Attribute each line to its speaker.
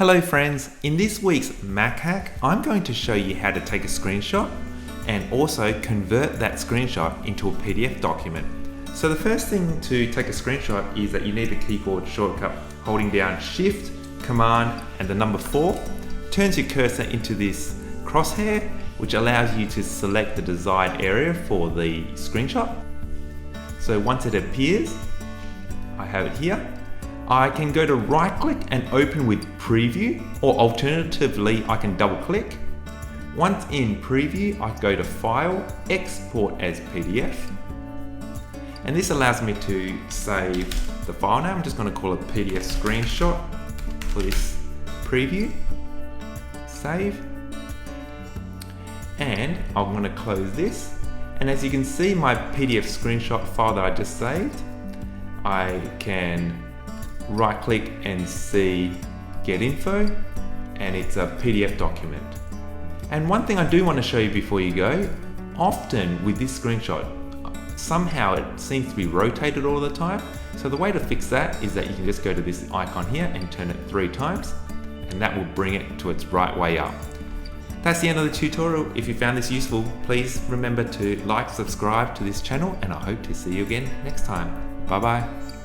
Speaker 1: Hello friends, in this week's Mac hack, I'm going to show you how to take a screenshot and also convert that screenshot into a PDF document. So the first thing to take a screenshot is that you need the keyboard shortcut holding down Shift, Command and the number 4. Turns your cursor into this crosshair, which allows you to select the desired area for the screenshot. So once it appears, I have it here. I can go to right click and open with preview, or alternatively I can double click. Once in preview, I go to file, export as PDF. And this allows me to save the file name. I'm just going to call it PDF screenshot for this preview. Save. And I'm going to close this. And as you can see, my PDF screenshot file that I just saved, I can right click and see get info, and it's a PDF document. And one thing I do want to show you before you go, often with this screenshot, somehow it seems to be rotated all the time. So the way to fix that is that you can just go to this icon here and turn it 3 times, and that will bring it to its right way up. That's the end of the tutorial. If you found this useful, please remember to like, subscribe to this channel, and I hope to see you again next time. Bye bye.